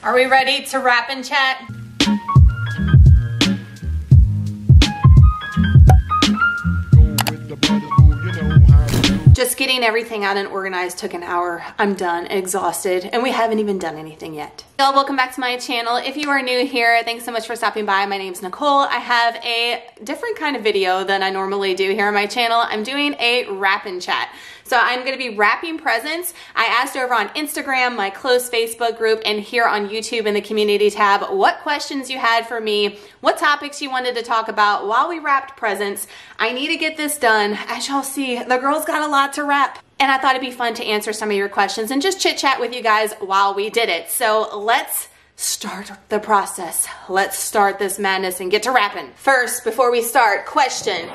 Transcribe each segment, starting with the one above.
Are we ready to wrap and chat? Just getting everything out and organized took an hour. I'm done, exhausted, and we haven't even done anything yet. Y'all, welcome back to my channel. If you are new here, thanks so much for stopping by. My name's Nicole. I have a different kind of video than I normally do here on my channel. I'm doing a wrap and chat. So I'm gonna be wrapping presents. I asked over on Instagram, my close Facebook group, and here on YouTube in the community tab, what questions you had for me, what topics you wanted to talk about while we wrapped presents. I need to get this done. As y'all see, the girls got a lot to wrap. And I thought it'd be fun to answer some of your questions and just chit chat with you guys while we did it. So let's start the process. Let's start this madness and get to wrapping. First, before we start, question.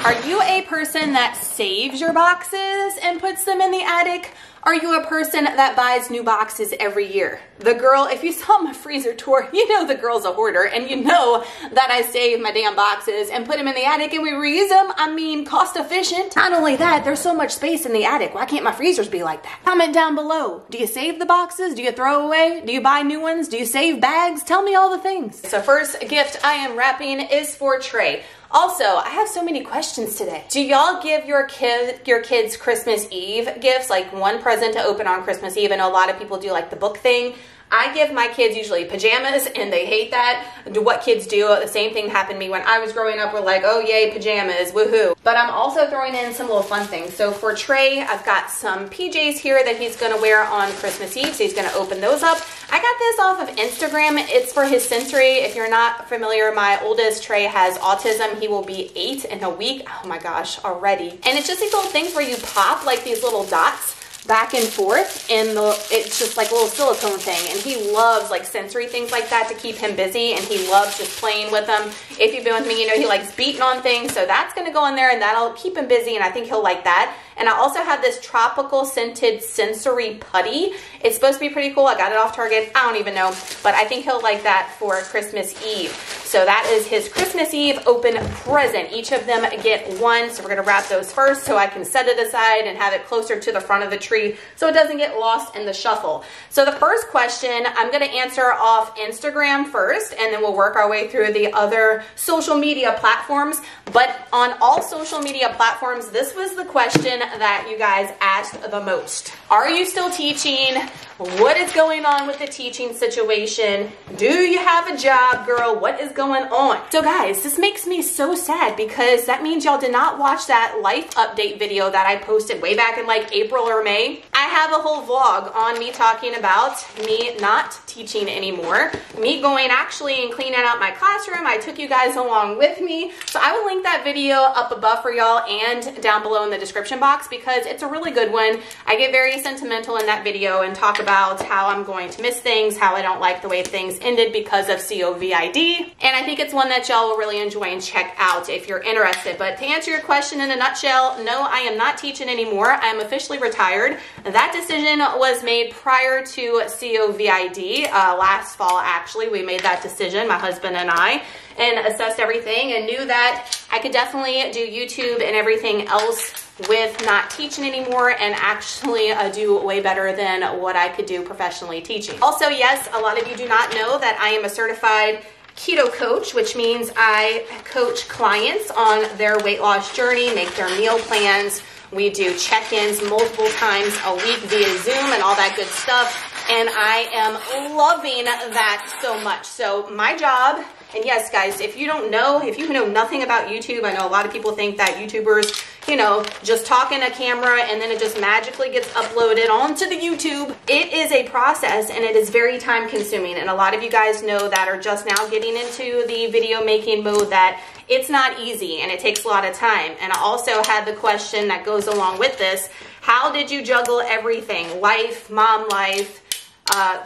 Are you a person that saves your boxes and puts them in the attic? Are you a person that buys new boxes every year? The girl, if you saw my freezer tour, you know the girl's a hoarder, and you know that I save my damn boxes and put them in the attic and we reuse them. I mean, cost efficient. Not only that, there's so much space in the attic. Why can't my freezers be like that? Comment down below. Do you save the boxes? Do you throw away? Do you buy new ones? Do you save bags? Tell me all the things. So first gift I am wrapping is for Trey. Also, I have so many questions today. Do y'all give your kids Christmas Eve gifts, like one present to open on Christmas Eve? I know a lot of people do like the book thing. I give my kids usually pajamas and they hate that. What kids do, the same thing happened to me when I was growing up. We're like, oh yay, pajamas, woohoo. But I'm also throwing in some little fun things. So for Trey, I've got some PJs here that he's gonna wear on Christmas Eve. So he's gonna open those up. I got this off of Instagram. It's for his sensory. If you're not familiar, my oldest Trey has autism. He will be 8 in a week. Oh my gosh, already. And it's just these little things where you pop like these little dots back and forth, and it's just like a little silicone thing, and he loves like sensory things like that to keep him busy, and he loves just playing with them. If you've been with me, you know he likes beating on things, so that's gonna go in there and that'll keep him busy, and I think he'll like that. And I also have this tropical scented sensory putty. It's supposed to be pretty cool. I got it off Target. I don't even know, but I think he'll like that for Christmas Eve. So that is his Christmas Eve open present. Each of them get one, so we're gonna wrap those first so I can set it aside and have it closer to the front of the tree so it doesn't get lost in the shuffle. So the first question I'm gonna answer off Instagram first, and then we'll work our way through the other social media platforms. But on all social media platforms, this was the question that you guys asked the most. Are you still teaching? What is going on with the teaching situation? Do you have a job, girl? What is going on? So guys, this makes me so sad because that means y'all did not watch that life update video that I posted way back in like April or May. I have a whole vlog on me talking about me not teaching anymore, me going actually and cleaning out my classroom. I took you guys along with me. So I will link that video up above for y'all and down below in the description box because it's a really good one. I get very sentimental in that video and talk about how I'm going to miss things, how I don't like the way things ended because of COVID. And I think it's one that y'all will really enjoy and check out if you're interested. But to answer your question in a nutshell, no, I am not teaching anymore. I am officially retired. That decision was made prior to COVID. Last fall, actually, we made that decision, my husband and I, and assessed everything and knew that I could definitely do YouTube and everything else with not teaching anymore and actually do way better than what I could do professionally teaching. Also, yes, a lot of you do not know that I am a certified keto coach, which means I coach clients on their weight loss journey, make their meal plans. We do check-ins multiple times a week via Zoom and all that good stuff. And I am loving that so much. So my job, and yes, guys, if you don't know, if you know nothing about YouTube, I know a lot of people think that YouTubers, you know, just talk in a camera and then it just magically gets uploaded onto the YouTube. It is a process and it is very time consuming. And a lot of you guys know that are just now getting into the video making mode that it's not easy and it takes a lot of time. And I also had the question that goes along with this. How did you juggle everything? Life, mom life,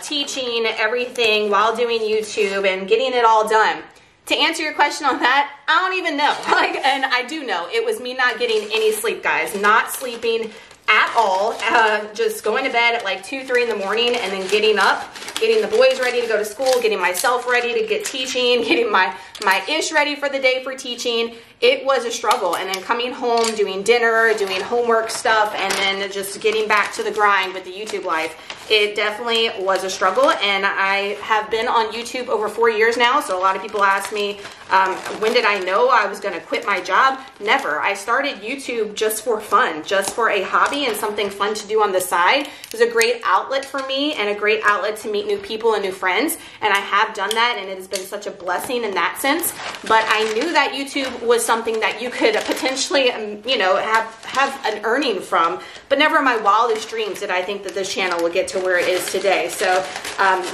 teaching, everything while doing YouTube and getting it all done? To answer your question on that, I don't even know. And I do know it was me not getting any sleep, guys. Not sleeping at all. Just going to bed at like 2, 3 in the morning and then getting up, getting the boys ready to go to school, getting myself ready to get teaching, getting my ish ready for the day for teaching. it was a struggle. And then coming home, doing dinner, doing homework stuff, and then just getting back to the grind with the YouTube life, it definitely was a struggle. And I have been on YouTube over 4 years now. So a lot of people ask me, when did I know I was going to quit my job? Never. I started YouTube just for fun, just for a hobby and something fun to do on the side. It was a great outlet for me and a great outlet to meet new people and new friends. And I have done that, and it has been such a blessing in that sense. But I knew that YouTube was something that you could potentially, you know, have an earning from. But never in my wildest dreams did I think that this channel would get to where it is today. So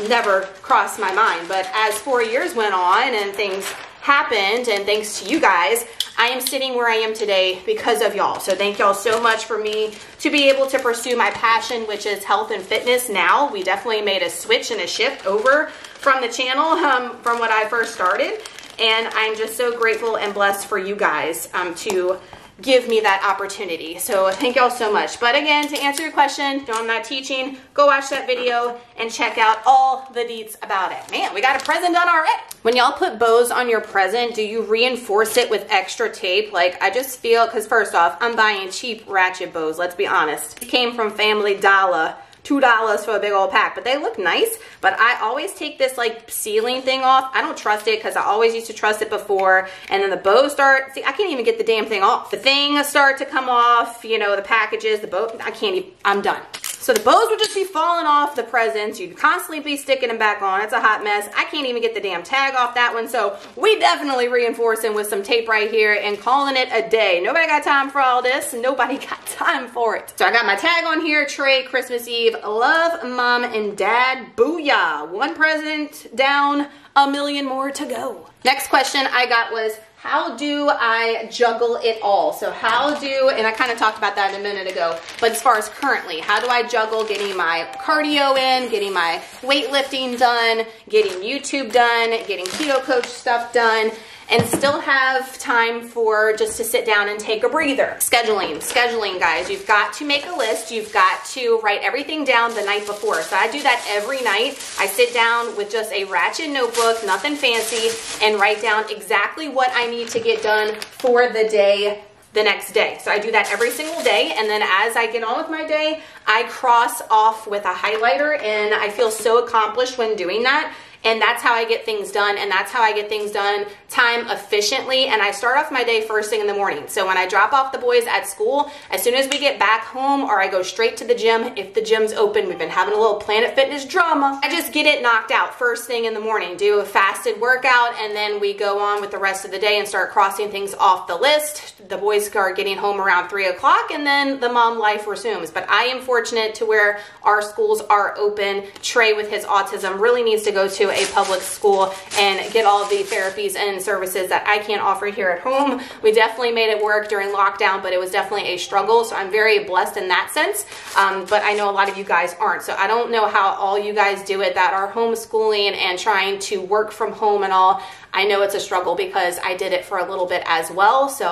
never crossed my mind. But as 4 years went on and things happened, and thanks to you guys, I am sitting where I am today because of y'all. So thank y'all so much for me to be able to pursue my passion, which is health and fitness. Now we definitely made a switch and a shift over from the channel from when I first started, and I'm just so grateful and blessed for you guys to give me that opportunity. So thank y'all so much. But again, to answer your question, no, I'm not teaching. Go watch that video and check out all the deets about it. Man, we got a present done already. When y'all put bows on your present, do you reinforce it with extra tape? Like, I just feel, because first off, I'm buying cheap ratchet bows, let's be honest. It came from Family Dollar. $2 for a big old pack, but they look nice. But I always take this like sealing thing off. I don't trust it because I always used to trust it before, and then the bows start, see, I can't even get the damn thing off. The things start to come off, you know, the packages, the bow, I can't even, I'm done. So the bows would just be falling off the presents. You'd constantly be sticking them back on. It's a hot mess. I can't even get the damn tag off that one. So we definitely reinforcing with some tape right here and calling it a day. Nobody got time for all this. Nobody got time for it. So I got my tag on here, Trey, Christmas Eve. Love, Mom and Dad. Booyah. One present down, a million more to go. Next question I got was, how do I juggle it all? So how do, and I kind of talked about that a minute ago, but as far as currently, how do I juggle getting my cardio in, getting my weightlifting done, getting YouTube done, getting keto coach stuff done, and still have time for just to sit down and take a breather? Scheduling, guys. You've got to make a list. You've got to write everything down the night before. So I do that every night. I sit down with just a ratchet notebook, nothing fancy, and write down exactly what I need to get done for the day, the next day. So I do that every single day, and then as I get on with my day, I cross off with a highlighter, and I feel so accomplished when doing that. And that's how I get things done, and that's how I get things done time efficiently. And I start off my day first thing in the morning. So when I drop off the boys at school, as soon as we get back home, or I go straight to the gym, if the gym's open, we've been having a little Planet Fitness drama, I just get it knocked out first thing in the morning, do a fasted workout, and then we go on with the rest of the day and start crossing things off the list. The boys are getting home around 3 o'clock, and then the mom life resumes. But I am fortunate to where our schools are open. Trey, with his autism, really needs to go to a public school and get all of the therapies and services that I can't offer here at home. We definitely made it work during lockdown, but it was definitely a struggle. So I'm very blessed in that sense. But I know a lot of you guys aren't. So I don't know how all you guys do it that are homeschooling and trying to work from home and all. I know it's a struggle because I did it for a little bit as well. So,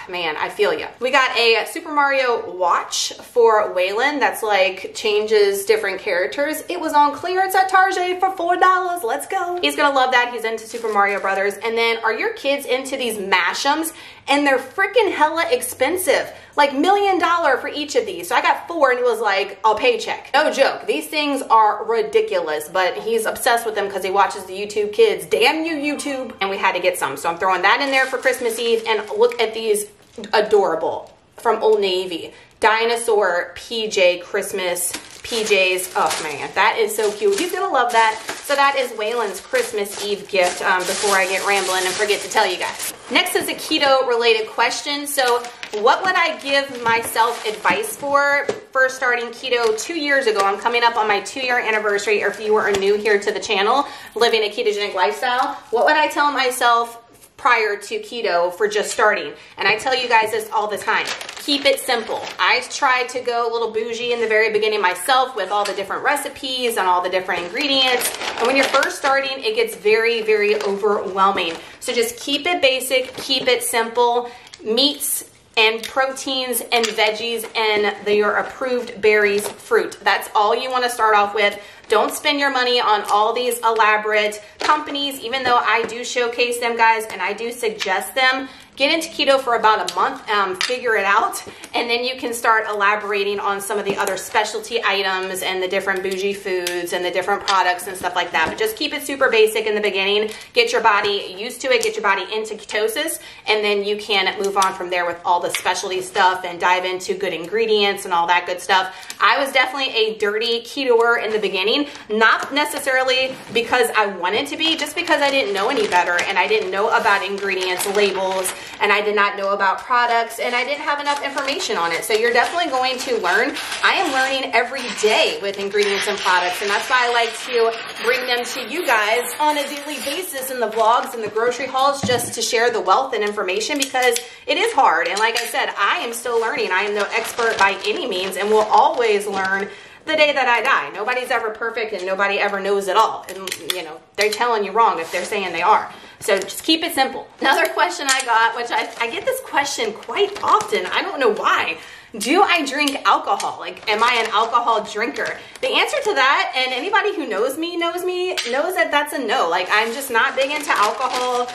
man, I feel you. We got a Super Mario watch for Waylon that's like changes different characters. It was on clearance at Target for $4. Let's go. He's gonna love that. He's into Super Mario Brothers. And then, are your kids into these mashems? And they're freaking hella expensive. Like $1 million for each of these. So I got 4 and it was like a paycheck. No joke. These things are ridiculous, but he's obsessed with them because he watches the YouTube Kids. Damn you, YouTube. And we had to get some. So I'm throwing that in there for Christmas Eve. And look at these, adorable, from Old Navy. Dinosaur PJ Christmas PJs. Oh man, that is so cute. He's gonna love that. So that is Waylon's Christmas Eve gift before I get rambling and forget to tell you guys. Next is a keto related question. So what would I give myself advice for first starting keto 2 years ago? I'm coming up on my 2-year anniversary, or if you are new here to the channel, living a ketogenic lifestyle. What would I tell myself prior to keto for just starting? And I tell you guys this all the time. Keep it simple. I tried to go a little bougie in the very beginning myself with all the different recipes and all the different ingredients. And when you're first starting, it gets very, very overwhelming. So just keep it basic, keep it simple. Meats and proteins and veggies and your approved berries, fruit. That's all you want to start off with. Don't spend your money on all these elaborate companies, even though I do showcase them, guys, and I do suggest them. get into keto for about a month, figure it out, and then you can start elaborating on some of the other specialty items and the different bougie foods and the different products and stuff like that. But just keep it super basic in the beginning, get your body used to it, get your body into ketosis, and then you can move on from there with all the specialty stuff and dive into good ingredients and all that good stuff. I was definitely a dirty ketoer in the beginning, not necessarily because I wanted to be, just because I didn't know any better and I didn't know about ingredients, labels, and I did not know about products, and I didn't have enough information on it. So you're definitely going to learn. I am learning every day with ingredients and products, and that's why I like to bring them to you guys on a daily basis in the vlogs and the grocery hauls, just to share the wealth and information, because it is hard. And like I said, I am still learning. I am no expert by any means, and will always learn the day that I die. Nobody's ever perfect, and nobody ever knows it all. And you know, they're telling you wrong if they're saying they are. So just keep it simple. Another question I got, which I get this question quite often. I don't know why. Do I drink alcohol? Like, am I an alcohol drinker? The answer to that, and anybody who knows me knows that that's a no. Like, I'm just not big into alcohol.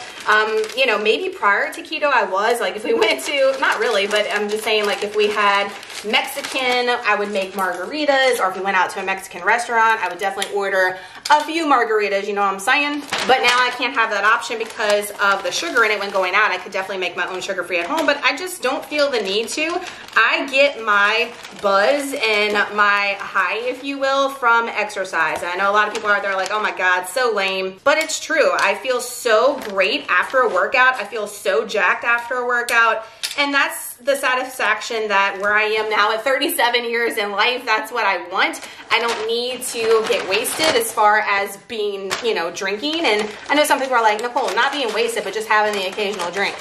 You know, maybe prior to keto I was. Like, if we went to, not really, but I'm just saying, like, if we had Mexican, I would make margaritas, or if we went out to a Mexican restaurant, I would definitely order a few margaritas, you know what I'm saying? But now I can't have that option because of the sugar in it when going out. I could definitely make my own sugar-free at home, but I just don't feel the need to. I get my buzz and my high, if you will, from exercise. And I know a lot of people out there are like, oh my God, so lame. But it's true. I feel so great after a workout. I feel so jacked after a workout. And that's the satisfaction that where I am now at 37 years in life, that's what I want. I don't need to get wasted as far as being, you know, drinking. And I know some people are like, Nicole, not being wasted, but just having the occasional drink.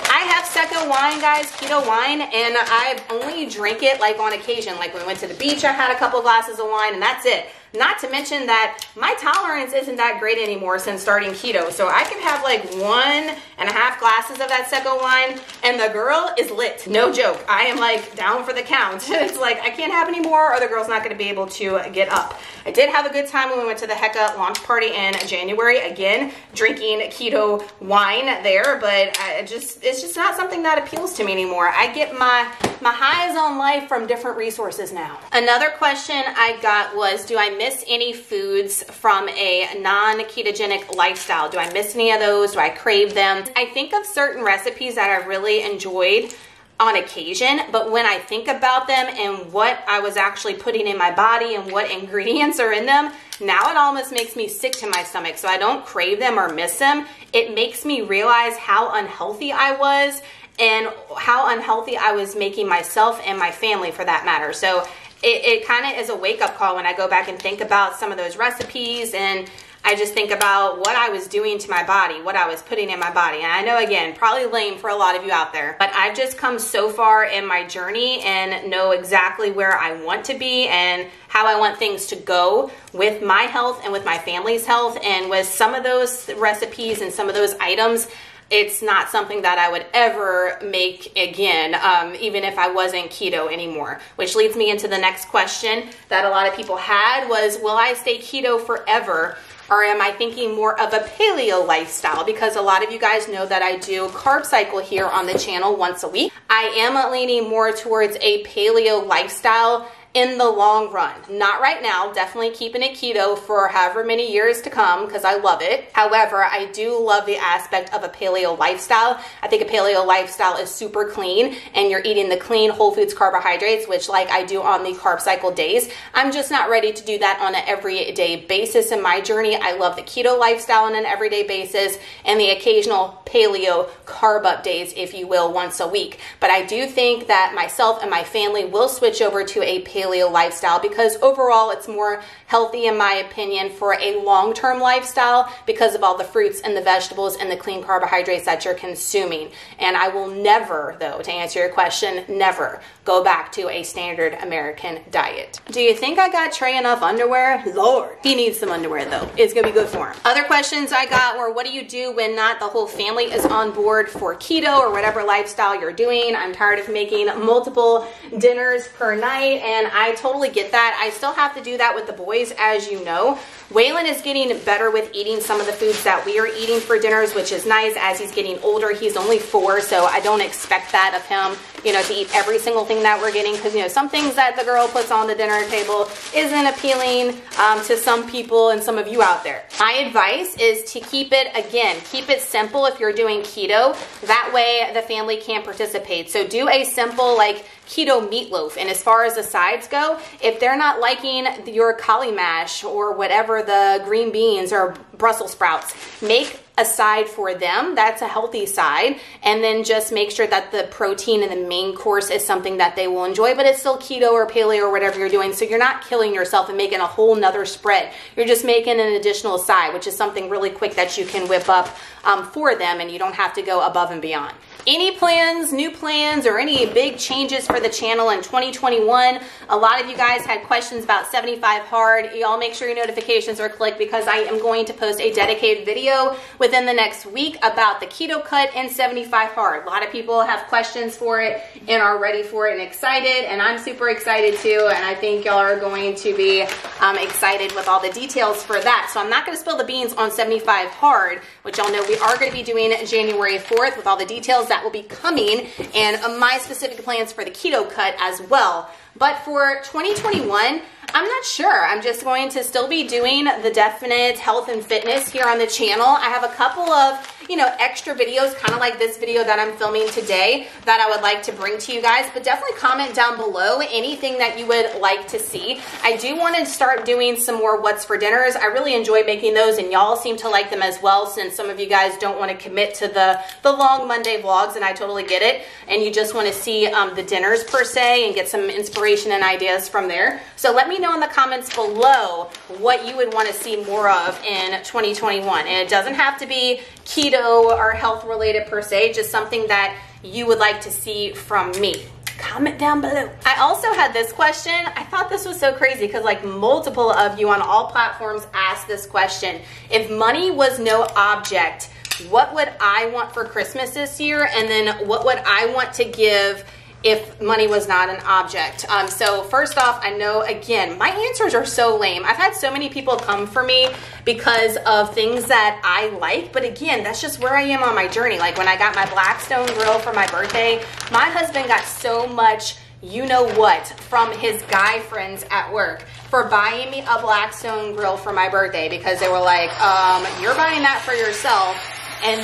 I have Secco wine, guys, keto wine, and I've only drank it like on occasion. Like when we went to the beach, I had a couple glasses of wine, and that's it. Not to mention that my tolerance isn't that great anymore since starting keto. So I can have like 1.5 glasses of that Secco wine, and the girl is lit. No joke. I am like down for the count. It's like I can't have any more, or the girl's not going to be able to get up. I did have a good time when we went to the Hecka launch party in January. Again, drinking keto wine there, but it's just not something that appeals to me anymore. I get my highs on life from different resources now. Another question I got was, do I miss any foods from a non-ketogenic lifestyle? Do I miss any of those? Do I crave them? I think of certain recipes that I really enjoyed on occasion, but when I think about them and what I was actually putting in my body and what ingredients are in them, now it almost makes me sick to my stomach. So I don't crave them or miss them. It makes me realize how unhealthy I was and how unhealthy I was making myself and my family, for that matter. So it kind of is a wake-up call when I go back and think about some of those recipes, and I just think about what I was doing to my body, what I was putting in my body. And I know, again, probably lame for a lot of you out there, but I've just come so far in my journey and know exactly where I want to be and how I want things to go with my health and with my family's health. And with some of those recipes and some of those items, it's not something that I would ever make again, even if I wasn't keto anymore. Which leads me into the next question that a lot of people had was, will I stay keto forever? Or am I thinking more of a paleo lifestyle? Because a lot of you guys know that I do carb cycle here on the channel once a week. I am leaning more towards a paleo lifestyle in the long run. Not right now, definitely keeping it keto for however many years to come because I love it. However, I do love the aspect of a paleo lifestyle. I think a paleo lifestyle is super clean and you're eating the clean whole foods carbohydrates, which like I do on the carb cycle days. I'm just not ready to do that on an everyday basis in my journey. I love the keto lifestyle on an everyday basis and the occasional paleo carb up days, if you will, once a week. But I do think that myself and my family will switch over to a paleo lifestyle because overall it's more healthy in my opinion for a long-term lifestyle because of all the fruits and the vegetables and the clean carbohydrates that you're consuming. And I will never, though, to answer your question, never go back to a standard American diet. Do you think I got Trey enough underwear? Lord, he needs some underwear though. It's gonna be good for him. Other questions I got were, what do you do when not the whole family is on board for keto or whatever lifestyle you're doing? I'm tired of making multiple dinners per night and I totally get that. I still have to do that with the boys, as you know. Waylon is getting better with eating some of the foods that we are eating for dinners, which is nice. As he's getting older, he's only 4, so I don't expect that of him, you know, to eat every single thing that we're getting, because, you know, some things that the girl puts on the dinner table isn't appealing to some people and some of you out there. My advice is to keep it simple if you're doing keto. That way the family can participate. So do a simple like keto meatloaf. And as far as the sides go, if they're not liking your cauli mash or whatever, the green beans or Brussels sprouts, make a side for them that's a healthy side, and then just make sure that the protein in the main course is something that they will enjoy, but it's still keto or paleo or whatever you're doing, so you're not killing yourself and making a whole nother spread. You're just making an additional side, which is something really quick that you can whip up for them, and you don't have to go above and beyond. Any plans, new plans, or any big changes for the channel in 2021? A lot of you guys had questions about 75 hard. Y'all make sure your notifications are clicked, because I am going to post a dedicated video within the next week about the keto cut and 75 hard. A lot of people have questions for it and are ready for it and excited, and I'm super excited too, and I think y'all are going to be excited with all the details for that. So I'm not going to spill the beans on 75 hard, which y'all know we are going to be doing January 4th with all the details that will be coming, and my specific plans for the keto cut as well. But for 2021, I'm not sure. I'm just going to still be doing the definite health and fitness here on the channel. I have a couple of, you know, extra videos, kind of like this video that I'm filming today, that I would like to bring to you guys, but definitely comment down below anything that you would like to see. I do want to start doing some more what's for dinners. I really enjoy making those, and y'all seem to like them as well, since some of you guys don't want to commit to the long Monday vlogs, and I totally get it, and you just want to see the dinners per se and get some inspiration and ideas from there. So let me know in the comments below what you would want to see more of in 2021, and it doesn't have to be keto or health related per se, just something that you would like to see from me. Comment down below. I also had this question. I thought this was so crazy because like multiple of you on all platforms asked this question. If money was no object, what would I want for Christmas this year? And then what would I want to give if money was not an object? So first off, I know, again, my answers are so lame. I've had so many people come for me because of things that I like, but again, that's just where I am on my journey. Like when I got my Blackstone grill for my birthday, my husband got so much you know what from his guy friends at work for buying me a Blackstone grill for my birthday, because they were like, you're buying that for yourself and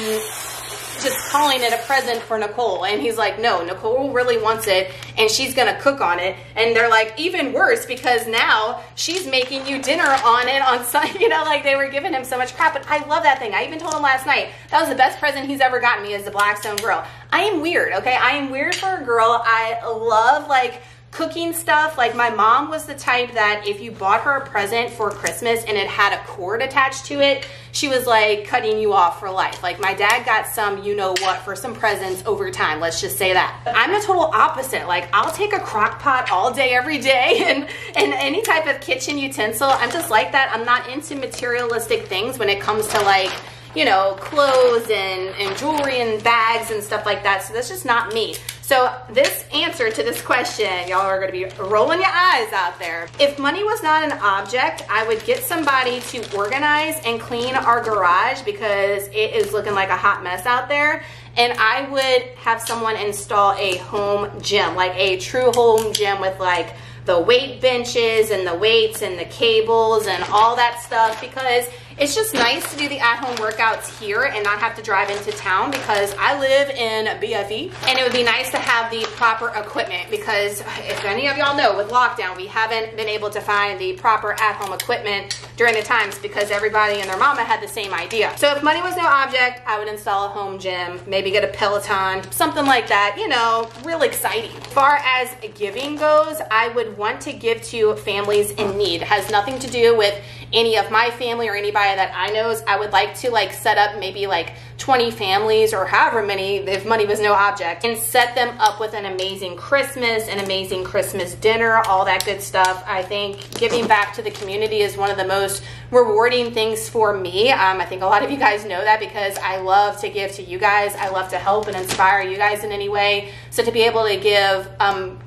just calling it a present for Nicole. And he's like, no, Nicole really wants it and she's gonna cook on it. And they're like, even worse, because now she's making you dinner on it on Sunday. You know, like they were giving him so much crap. But I love that thing. I even told him last night that was the best present he's ever gotten me, is the Blackstone grill. I am weird, okay? I am weird for a girl. I love like cooking stuff. Like my mom was the type that if you bought her a present for Christmas and it had a cord attached to it, she was like cutting you off for life. Like my dad got some you know what for some presents over time, let's just say that. I'm the total opposite. Like I'll take a crock pot all day every day and any type of kitchen utensil. I'm just like that. I'm not into materialistic things when it comes to like, you know, clothes and jewelry and bags and stuff like that. So that's just not me. So this answer to this question, y'all are gonna be rolling your eyes out there. If money was not an object, I would get somebody to organize and clean our garage because it is looking like a hot mess out there. And I would have someone install a home gym, like a true home gym with like the weight benches and the weights and the cables and all that stuff, because it's just nice to do the at-home workouts here and not have to drive into town, because I live in BFE and it would be nice to have the proper equipment, because if any of y'all know, with lockdown, we haven't been able to find the proper at-home equipment during the times because everybody and their mama had the same idea. So if money was no object, I would install a home gym, maybe get a Peloton, something like that, you know, real exciting. As far as giving goes, I would want to give to families in need. It has nothing to do with any of my family or anybody that I know. I would like to like set up maybe like 20 families or however many, if money was no object, and set them up with an amazing Christmas, an amazing Christmas dinner, all that good stuff. I think giving back to the community is one of the most rewarding things for me. I think a lot of you guys know that because I love to give to you guys. I love to help and inspire you guys in any way. So to be able to give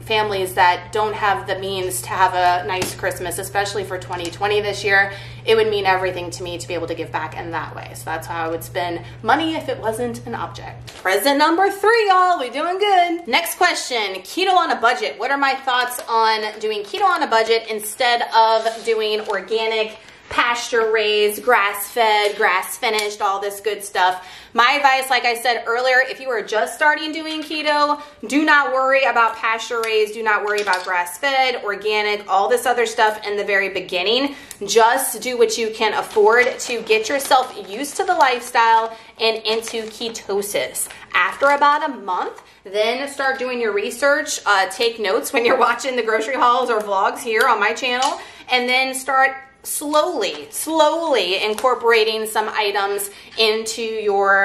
families that don't have the means to have a nice Christmas, especially for 2020 this year, it would mean everything to me to be able to give back in that way. So that's how I would spend money if it wasn't an object. Present number 3, y'all. We doing good. Next question, keto on a budget. What are my thoughts on doing keto on a budget instead of doing organic, pasture raised, grass fed, grass finished, all this good stuff? My advice, like I said earlier, if you are just starting doing keto, do not worry about pasture raised, do not worry about grass fed, organic, all this other stuff in the very beginning. Just do what you can afford to get yourself used to the lifestyle and into ketosis. After about a month, then start doing your research, take notes when you're watching the grocery hauls or vlogs here on my channel, and then start slowly incorporating some items into your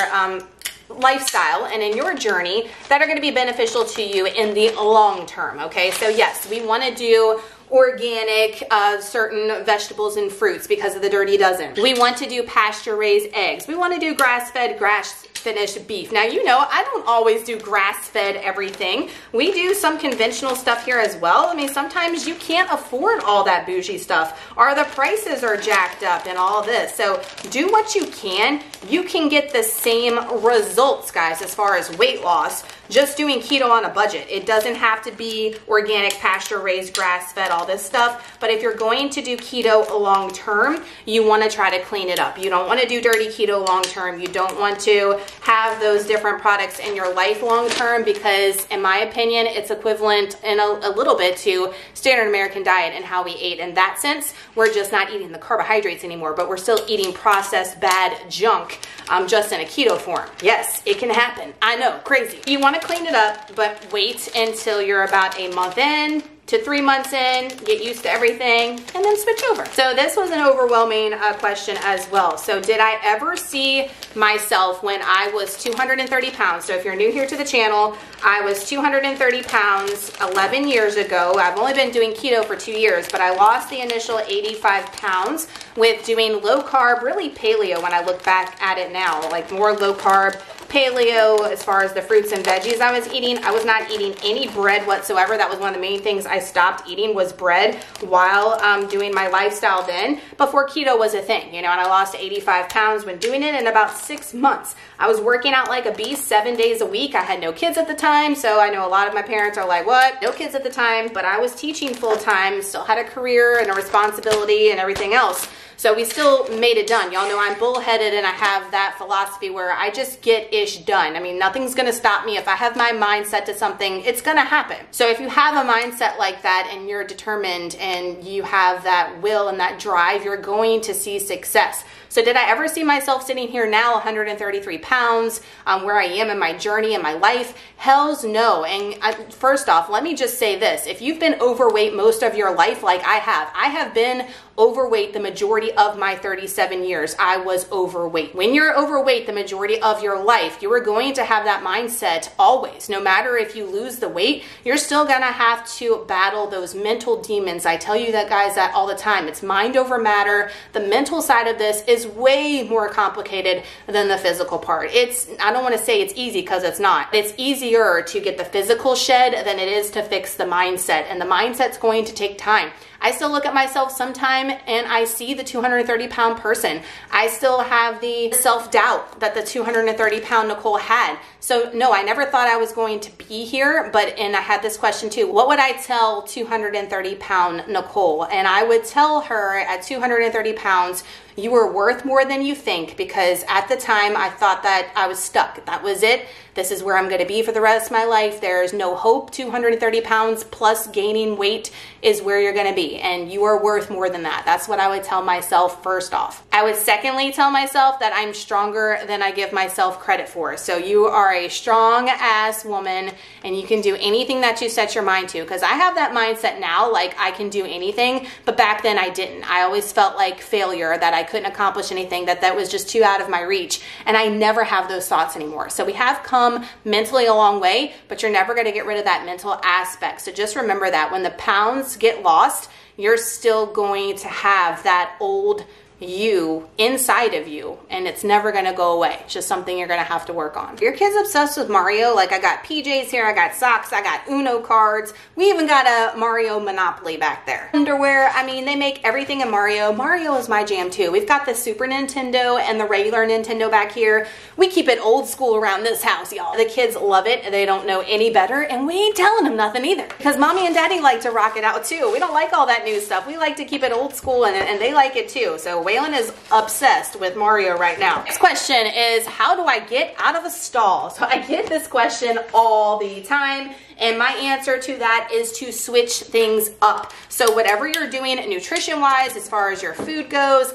lifestyle and in your journey that are going to be beneficial to you in the long term. Okay, so yes, we want to do organic certain vegetables and fruits because of the Dirty Dozen. We want to do pasture raised eggs. We want to do grass fed, grass finished beef. Now, you know, I don't always do grass fed everything. We do some conventional stuff here as well. I mean, sometimes you can't afford all that bougie stuff, or the prices are jacked up and all this. So do what you can. You can get the same results, guys, as far as weight loss, just doing keto on a budget. It doesn't have to be organic, pasture raised, grass fed, all this stuff. But if you're going to do keto long term, you want to try to clean it up. You don't want to do dirty keto long term. You don't want to have those different products in your life long term, because in my opinion, it's equivalent in a little bit to standard American diet and how we ate. In that sense, we're just not eating the carbohydrates anymore, but we're still eating processed bad junk, just in a keto form. Yes, it can happen. I know, crazy. You want to clean it up, but wait until you're about a month in to 3 months in, get used to everything, and then switch over. So this was an overwhelming question as well. So did I ever see myself when I was 230 pounds? So if you're new here to the channel, I was 230 pounds 11 years ago. I've only been doing keto for 2 years, but I lost the initial 85 pounds with doing low carb, really paleo when I look back at it now, like more low carb, paleo as far as the fruits and veggies I was eating. I was not eating any bread whatsoever. That was one of the main things I stopped eating, was bread, while doing my lifestyle then, before keto was a thing, you know, and I lost 85 pounds when doing it in about 6 months. I was working out like a beast 7 days a week. I had no kids at the time, so I know a lot of my parents are like, what? No kids at the time, but I was teaching full time, still had a career and a responsibility and everything else. So we still made it done. Y'all know I'm bullheaded and I have that philosophy where I just get ish done. I mean, nothing's gonna stop me. If I have my mind set to something, it's gonna happen. So if you have a mindset like that and you're determined and you have that will and that drive, you're going to see success. So did I ever see myself sitting here now 133 pounds, where I am in my journey in my life? Hells no. And first off, let me just say this. If you've been overweight most of your life like I have been overweight the majority of my 37 years. I was overweight. When you're overweight the majority of your life, you are going to have that mindset always. No matter if you lose the weight, you're still gonna have to battle those mental demons. I tell you that, guys, that all the time. It's mind over matter. The mental side of this is way more complicated than the physical part. I don't want to say it's easy, because it's not. It's easier to get the physical shed than it is to fix the mindset, and the mindset's going to take time. I still look at myself sometime and I see the 230 pound person. I still have the self-doubt that the 230 pound Nicole had. So no, I never thought I was going to be here, and I had this question too. What would I tell 230 pound Nicole? And I would tell her at 230 pounds, you are worth more than you think, because at the time I thought that I was stuck. That was it. This is where I'm going to be for the rest of my life. There's no hope. 230 pounds plus gaining weight is where you're going to be, and you are worth more than that. That's what I would tell myself first off. I would secondly tell myself that I'm stronger than I give myself credit for. So you are a strong ass woman and you can do anything that you set your mind to, because I have that mindset now, like I can do anything, but back then I didn't. I always felt like failure, that I couldn't accomplish anything, that was just too out of my reach, and I never have those thoughts anymore. So we have come mentally a long way, but you're never going to get rid of that mental aspect. So just remember that when the pounds get lost, you're still going to have that old you inside of you, and it's never gonna go away. It's just something you're gonna have to work on. Your kid's obsessed with Mario. Like, I got PJs here, I got socks, I got Uno cards. We even got a Mario Monopoly back there. Underwear, I mean, they make everything in Mario. Mario is my jam too. We've got the Super Nintendo and the regular Nintendo back here. We keep it old school around this house, y'all. The kids love it. They don't know any better, and we ain't telling them nothing either. Because mommy and daddy like to rock it out too. We don't like all that new stuff. We like to keep it old school, and they like it too. So Waylon is obsessed with Mario right now. Next question is, how do I get out of a stall? So I get this question all the time, and my answer to that is to switch things up. So whatever you're doing nutrition-wise, as far as your food goes,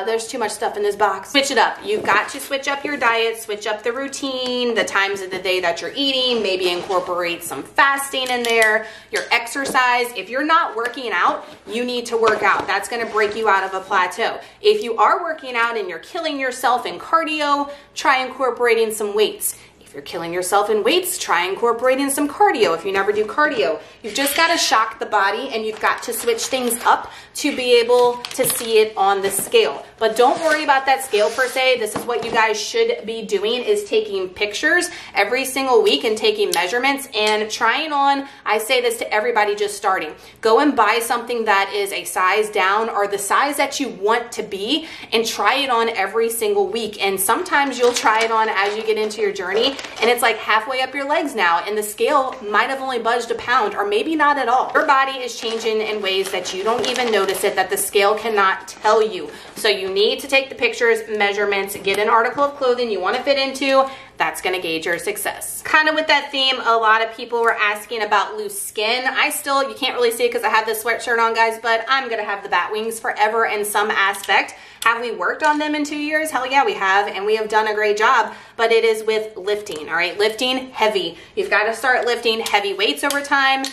there's too much stuff in this box. Switch it up. You've got to switch up your diet, switch up the routine, the times of the day that you're eating, maybe incorporate some fasting in there, your exercise. If you're not working out, you need to work out. That's gonna break you out of a plateau. If you are working out and you're killing yourself in cardio, try incorporating some weights. If you're killing yourself in weights, try incorporating some cardio. If you never do cardio, you've just got to shock the body, and you've got to switch things up to be able to see it on the scale. But don't worry about that scale per se. This is what you guys should be doing, is taking pictures every single week and taking measurements and trying on. I say this to everybody just starting. Go and buy something that is a size down or the size that you want to be, and try it on every single week. And sometimes you'll try it on as you get into your journey, and it's like halfway up your legs now, and the scale might have only budged a pound, or maybe not at all. Your body is changing in ways that you don't even notice it, that the scale cannot tell you. So you need to take the pictures, measurements, get an article of clothing you want to fit into. That's going to gauge your success. Kind of with that theme, a lot of people were asking about loose skin. You can't really see it because I have this sweatshirt on, guys, but I'm going to have the bat wings forever in some aspect. Have we worked on them in 2 years? Hell yeah, we have, and we have done a great job, but it is with lifting, all right? Lifting heavy. You've got to start lifting heavy weights over time.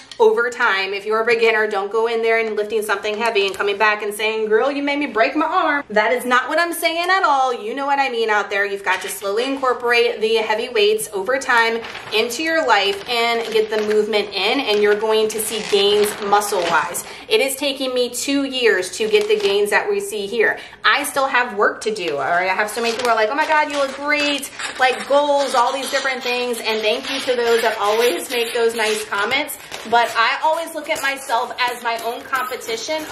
If you're a beginner, don't go in there and lifting something heavy and coming back and saying, girl, you made me break my arm. That is not what I'm saying at all. You know what I mean out there. You've got to slowly incorporate the heavy weights over time into your life and get the movement in, and you're going to see gains muscle-wise. It is taking me 2 years to get the gains that we see here. I still have work to do, all right? I have so many people who are like, oh my God, you look great, like goals, all these different things, and thank you to those that always make those nice comments, but I always look at myself as my own competition,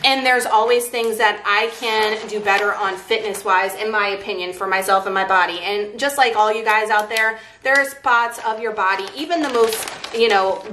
and there's always things that I can do better on fitness-wise, in my opinion, for myself and my body. And just like all you guys out there are spots of your body, even the most,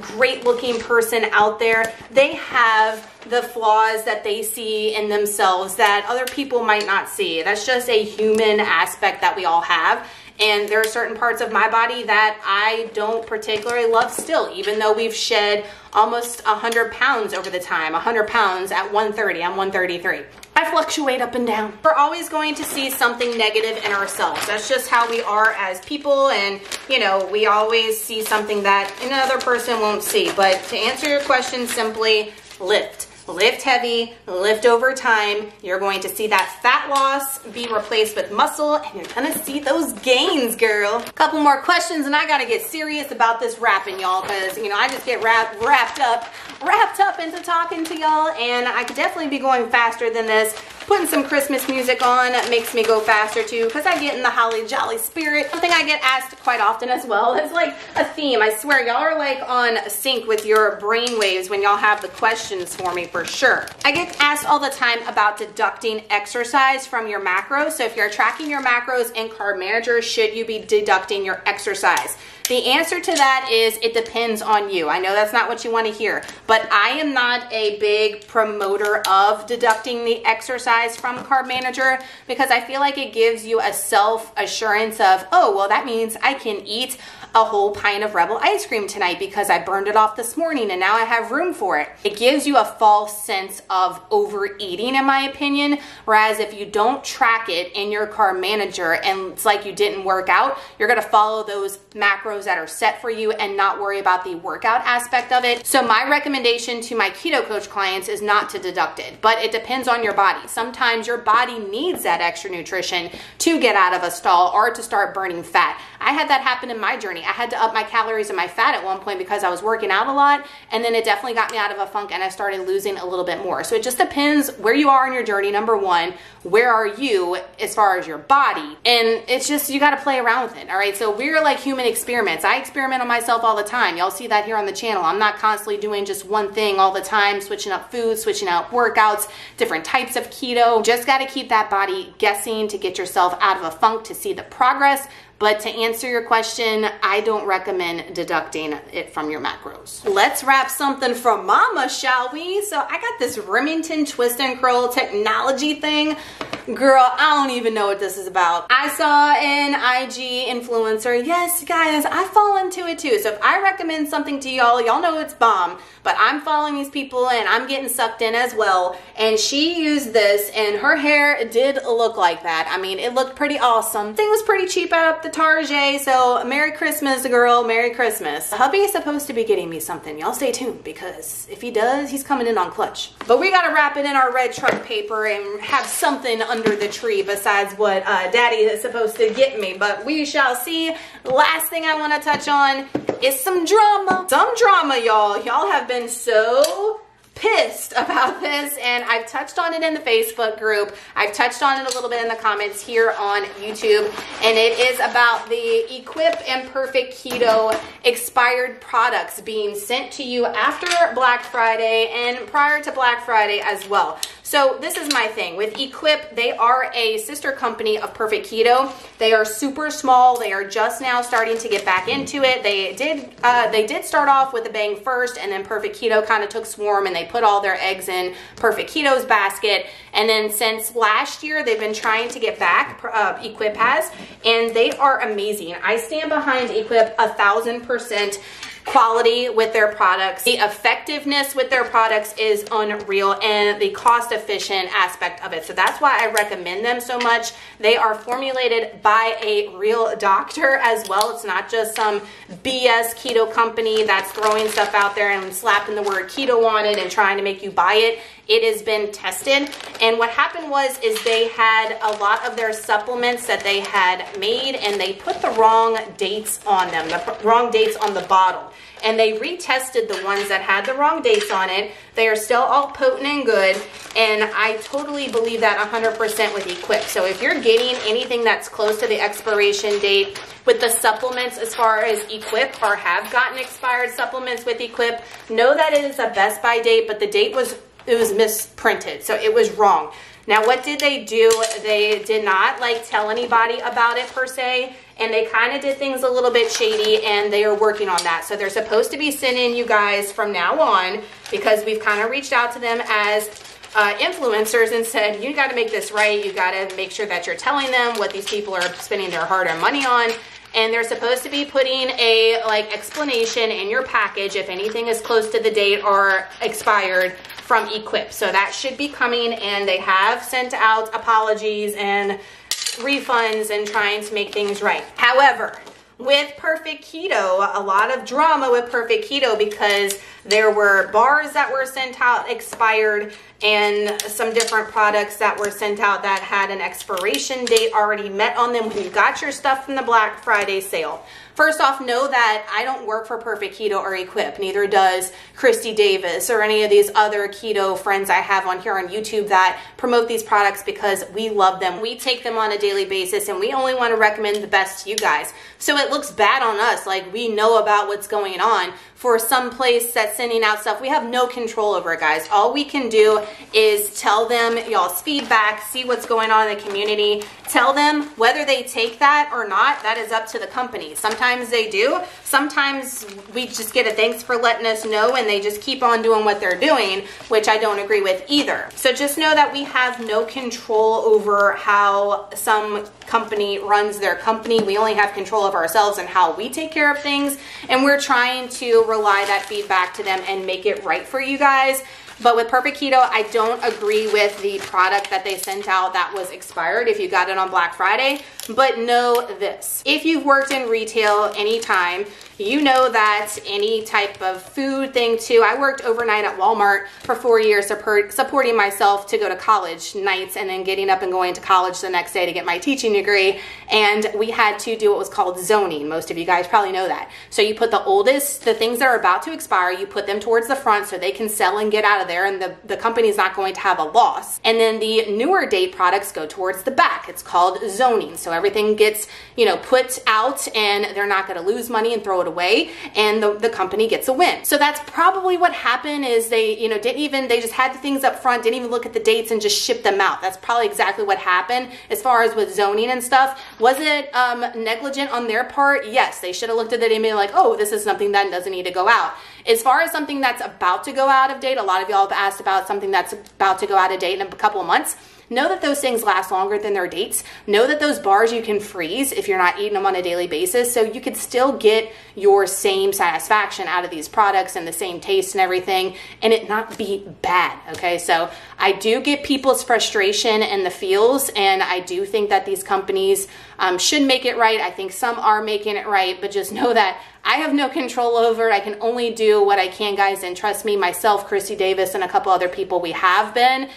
great-looking person out there, they have the flaws that they see in themselves that other people might not see. That's just a human aspect that we all have. And there are certain parts of my body that I don't particularly love still, even though we've shed almost 100 pounds over the time. 100 pounds at 130, I'm 133. I fluctuate up and down. We're always going to see something negative in ourselves. That's just how we are as people, and we always see something that another person won't see. But to answer your question simply, lift. Lift heavy, lift over time. You're going to see that fat loss be replaced with muscle, and you're gonna see those gains, girl. A couple more questions, and I gotta get serious about this wrapping, y'all, because I just get wrapped up into talking to y'all, and I could definitely be going faster than this. Putting some Christmas music on makes me go faster too, because I get in the holly jolly spirit. Something I get asked quite often as well. It's like a theme. I swear y'all are like on sync with your brain waves when y'all have the questions for me, for sure. I get asked all the time about deducting exercise from your macros. So if you're tracking your macros in Carb Manager, should you be deducting your exercise? The answer to that is it depends on you. I know that's not what you want to hear, but I am not a big promoter of deducting the exercise from Carb Manager, because I feel like it gives you a self-assurance of, oh, well, that means I can eat a whole pint of Rebel ice cream tonight because I burned it off this morning and now I have room for it. It gives you a false sense of overeating, in my opinion, whereas if you don't track it in your Carb Manager and it's like you didn't work out, you're gonna follow those macros that are set for you and not worry about the workout aspect of it. So my recommendation to my keto coach clients is not to deduct it, but it depends on your body. Some sometimes your body needs that extra nutrition to get out of a stall or to start burning fat. I had that happen in my journey. I had to up my calories and my fat at one point because I was working out a lot, and then it definitely got me out of a funk and I started losing a little bit more. So it just depends where you are in your journey. Number one, where are you as far as your body? And it's just, you got to play around with it. All right. So we're like human experiments. I experiment on myself all the time. Y'all see that here on the channel. I'm not constantly doing just one thing all the time, switching up food, switching out workouts, different types of keto. Just got to keep that body guessing to get yourself out of a funk to see the progress. But to answer your question, I don't recommend deducting it from your macros. Let's wrap something from mama, shall we? So I got this Remington twist and curl technology thing. Girl, I don't even know what this is about. I saw an IG influencer. Yes, guys, I fall into it too. So if I recommend something to y'all, y'all know it's bomb. But I'm following these people and I'm getting sucked in as well. And she used this and her hair did look like that. I mean, it looked pretty awesome. Thing was pretty cheap at the Target. So Merry Christmas, girl. Merry Christmas. Hubby is supposed to be getting me something. Y'all stay tuned because if he does, he's coming in on clutch. But we got to wrap it in our red truck paper and have something under the tree besides what daddy is supposed to get me. But we shall see. Last thing I want to touch on is some drama. Some drama, y'all. Y'all have been so pissed about this, and I've touched on it in the Facebook group. I've touched on it a little bit in the comments here on YouTube, and it is about the Equip and Perfect Keto expired products being sent to you after Black Friday and prior to Black Friday as well. So this is my thing with Equip. They are a sister company of Perfect Keto. They are super small. They are just now starting to get back into it. They did start off with a bang first, and then Perfect Keto kind of took swarm and they put all their eggs in Perfect Keto's basket. And then since last year, they've been trying to get back, Equip has, and they are amazing. I stand behind Equip 1000%. Quality with their products. The effectiveness with their products is unreal, and the cost efficient aspect of it. So that's why I recommend them so much. They are formulated by a real doctor as well. It's not just some BS keto company that's throwing stuff out there and slapping the word keto on it and trying to make you buy it. It has been tested, and what happened is they had a lot of their supplements that they had made, and they put the wrong dates on them, the wrong dates on the bottle. And they retested the ones that had the wrong dates on it. They are still all potent and good, and I totally believe that 100% with Equip. So if you're getting anything that's close to the expiration date with the supplements as far as Equip, or have gotten expired supplements with Equip, know that it is a best by date, but the date was misprinted, so it was wrong. Now, what did they do? They did not like tell anybody about it per se, and they kind of did things a little bit shady, and they are working on that. So they're supposed to be sending you guys from now on, because we've kind of reached out to them as influencers and said, you got to make this right. You got to make sure that you're telling them what these people are spending their hard-earned money on. And they're supposed to be putting a explanation in your package if anything is close to the date or expired from Equip. So that should be coming, and they have sent out apologies and refunds and trying to make things right. However, with Perfect Keto, a lot of drama with Perfect Keto because there were bars that were sent out expired and some different products that were sent out that had an expiration date already met on them when you got your stuff from the Black Friday sale. First off, know that I don't work for Perfect Keto or Equip. Neither does Christy Davis or any of these other keto friends I have on here on YouTube that promote these products because we love them. We take them on a daily basis, and we only want to recommend the best to you guys. So it looks bad on us, like we know about what's going on. For some place that's sending out stuff, we have no control over it, guys. All we can do is tell them y'all's feedback, see what's going on in the community, tell them whether they take that or not. That is up to the company. Sometimes they do. Sometimes we just get a thanks for letting us know, and they just keep on doing what they're doing, which I don't agree with either. So just know that we have no control over how some company runs their company. We only have control of ourselves and how we take care of things, and we're trying to relay that feedback to them and make it right for you guys. But with Perfect Keto, I don't agree with the product that they sent out that was expired if you got it on Black Friday. But know this, if you've worked in retail anytime, you know that any type of food thing too. I worked overnight at Walmart for 4 years supporting myself to go to college nights and then getting up and going to college the next day to get my teaching degree. And we had to do what was called zoning. Most of you guys probably know that. So you put the things that are about to expire, you put them towards the front so they can sell and get out of there, and the company's not going to have a loss. And then the newer date products go towards the back. It's called zoning. So everything gets, you know, put out and they're not going to lose money and throw it away, and the company gets a win. So that's probably what happened, is they, you know, they just had the things up front, didn't even look at the dates and just shipped them out. That's probably exactly what happened as far as with zoning and stuff. Was it negligent on their part? Yes, they should have looked at it and been like, oh, this is something that doesn't need to go out. As far as something that's about to go out of date, a lot of y'all have asked about something that's about to go out of date in a couple of months. Know that those things last longer than their dates. Know that those bars you can freeze if you're not eating them on a daily basis, so you could still get your same satisfaction out of these products and the same taste and everything, and it not be bad, okay? So I do get people's frustration and the feels, and I do think that these companies should make it right. I think some are making it right, but just know that I have no control over it. I can only do what I can, guys, and trust me, myself, Christy Davis, and a couple other people, we have been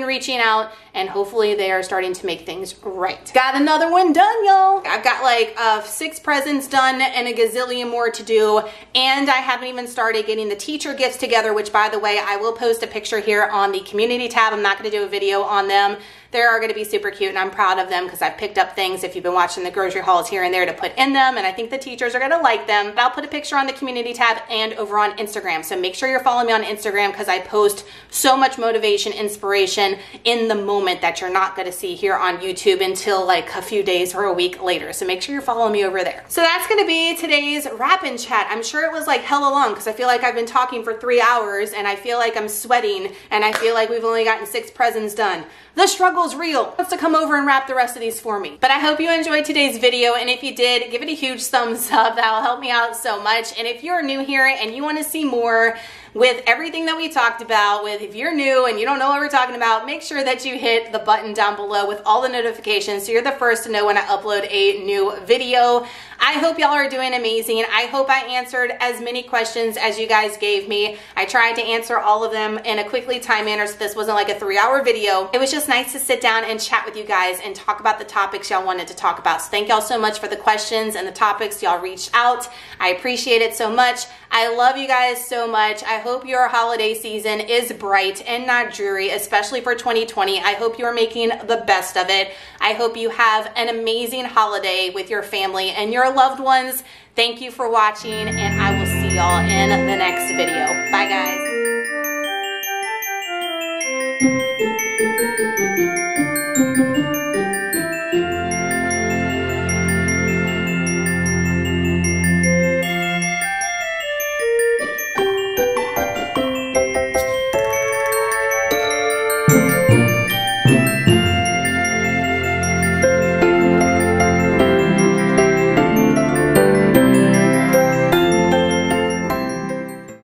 reaching out, and hopefully they are starting to make things right. Got another one done, y'all. I've got like 6 presents done and a gazillion more to do, and I haven't even started getting the teacher gifts together, which, by the way, I will post a picture here on the community tab. I'm not going to do a video on them. They are going to be super cute, and I'm proud of them because I've picked up things, if you've been watching the grocery hauls, here and there to put in them, and I think the teachers are going to like them. But I'll put a picture on the community tab and over on Instagram, so make sure you're following me on Instagram because I post so much motivation, inspiration in the moment that you're not going to see here on YouTube until like a few days or a week later. So make sure you're following me over there. So that's going to be today's wrap and chat. I'm sure it was like hella long because I feel like I've been talking for 3 hours and I feel like I'm sweating and I feel like we've only gotten 6 presents done. The struggle's real. Wants to come over and wrap the rest of these for me. But I hope you enjoyed today's video, and if you did, give it a huge thumbs up. That'll help me out so much. And if you're new here and you want to see more with everything that we talked about, if you're new and you don't know what we're talking about, make sure that you hit the button down below with all the notifications so you're the first to know when I upload a new video. I hope y'all are doing amazing. I hope I answered as many questions as you guys gave me. I tried to answer all of them in a quickly timed manner, so this wasn't like a 3-hour video. It was just nice to sit down and chat with you guys and talk about the topics y'all wanted to talk about. So thank y'all so much for the questions and the topics y'all reached out. I appreciate it so much. I love you guys so much. I hope your holiday season is bright and not dreary, especially for 2020. I hope you are making the best of it. I hope you have an amazing holiday with your family and your loved ones. Thank you for watching, and I will see y'all in the next video. Bye, guys.